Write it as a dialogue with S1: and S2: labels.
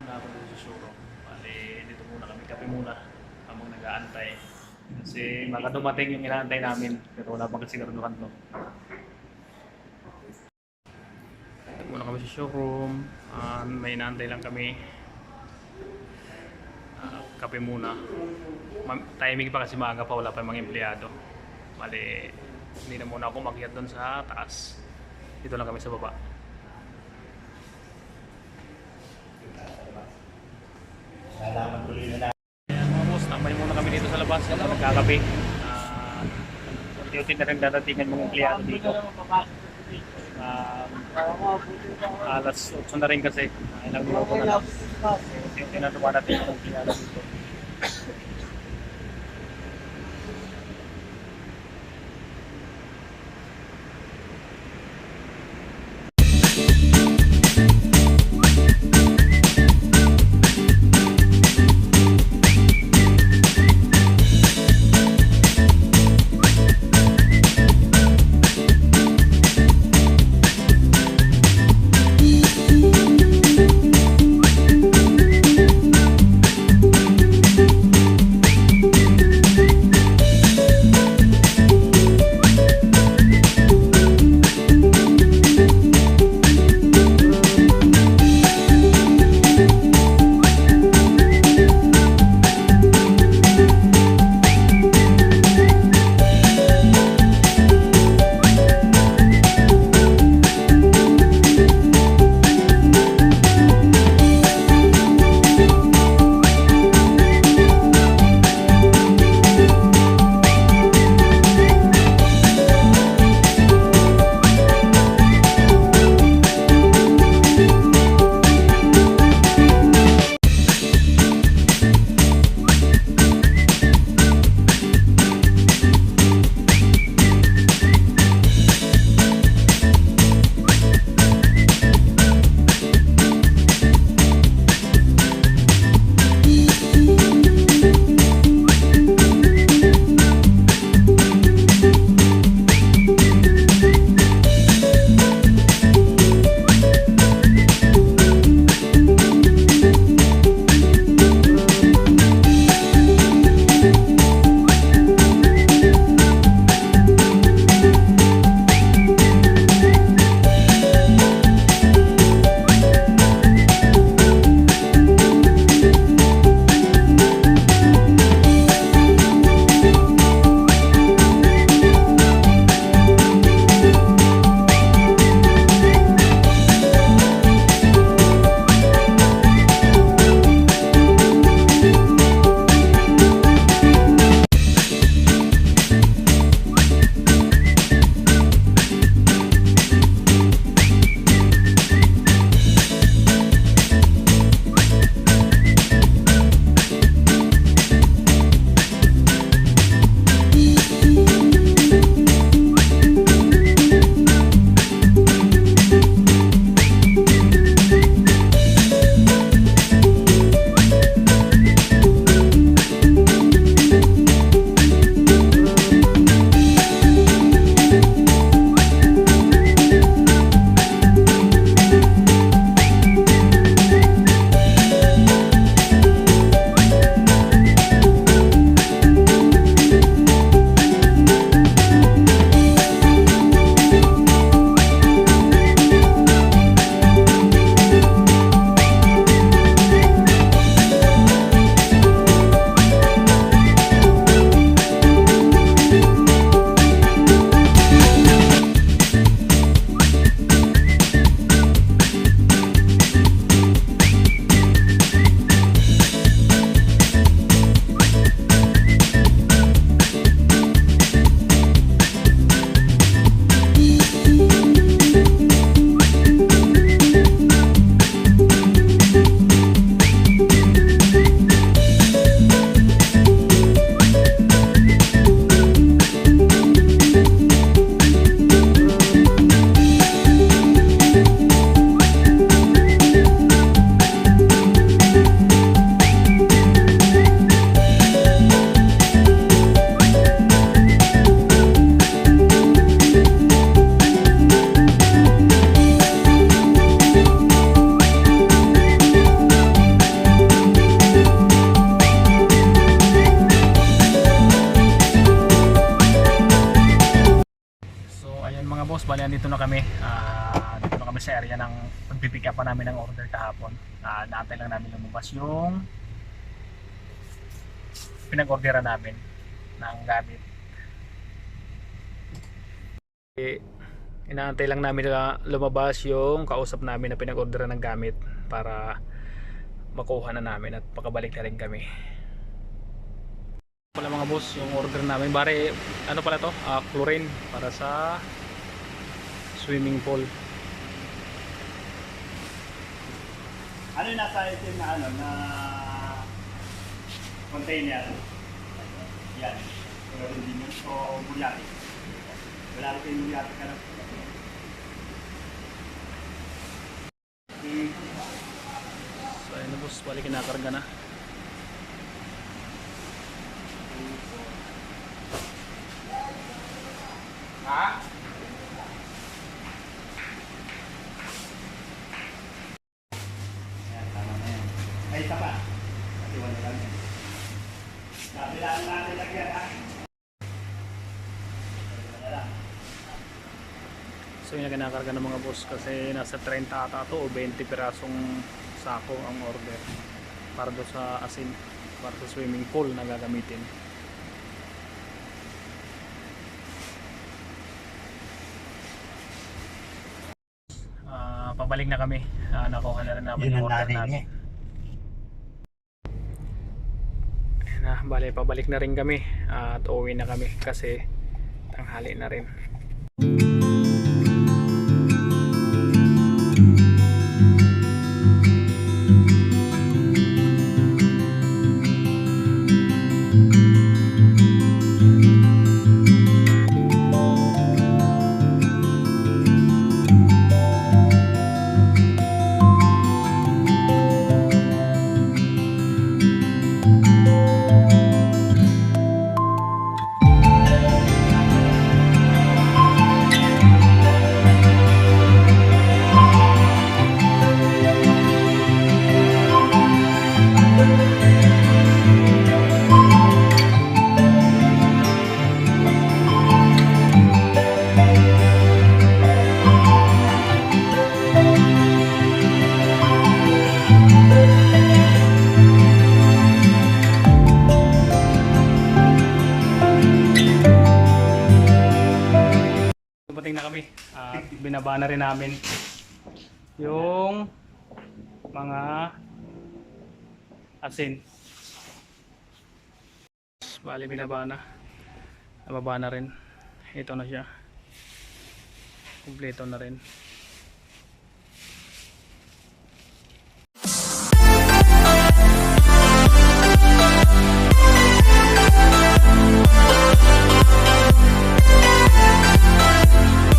S1: Na ako dito sa showroom. Bali, dito muna kami. Kape muna. Habang nag-aantay. Kasi baka dumating yung inaantay namin. Pero wala pang kasiguraduhan to. Dito muna kami sa showroom. May inaantay lang kami. Kape muna. Timing pa kasi maaga pa. Wala pa yung mga empleyado. Bali, hindi na muna ako makyat doon sa taas. Dito lang kami sa baba.
S2: Salamat tuloy na lang.
S1: Ayan mga boss, tambay muna kami dito sa labas. Magkakape. Unti-unti na rin dadatingan mga empleyado dito. Alas 8 na rin kasi. Ilang minuto na lang. Unti-unti na dumadating mga empleyado dito. Mga boss, bali andito na kami. Dito na kami sa area ng pagpipick up pa namin ng order kahapon. Naantay lang namin lumabas yung pinag-orderan namin ng gamit. Inaantay lang namin na lumabas yung kausap namin na pinag-orderan ng gamit para makuha na namin at makabalik na rin kami. Pala mga boss, yung order namin bari ano pala to? Chlorine para sa swimming pool.
S2: Ano yung nasa item na ano na container? Yan. Pero hindi mo o bulyati. Wala rin yung bulyati ka na.
S1: So ayun na boss, bali kinakarga na.
S2: Ha? Yan, tama na yan. Ay, isa pa. Kasi wala lang yan. Kabilaan natin lagyan, ha? Wala lang.
S1: So yun na kinakarga ng mga boss kasi nasa 30 ata to o 20 pirasong sako ang order para do sa asin, para sa swimming pool na gagamitin. Pabalik na kami. Nakuha na rin namin
S2: Yun
S1: yung
S2: ang
S1: order
S2: nanay
S1: namin.
S2: niya.
S1: Ayun na, bale pabalik na rin kami at uuwi na kami kasi tanghali na rin. Dumating na kami at binaba na rin namin yung mga asin. Bali binaba na. Nababa na rin. Ito na siya. Kumpleto na rin.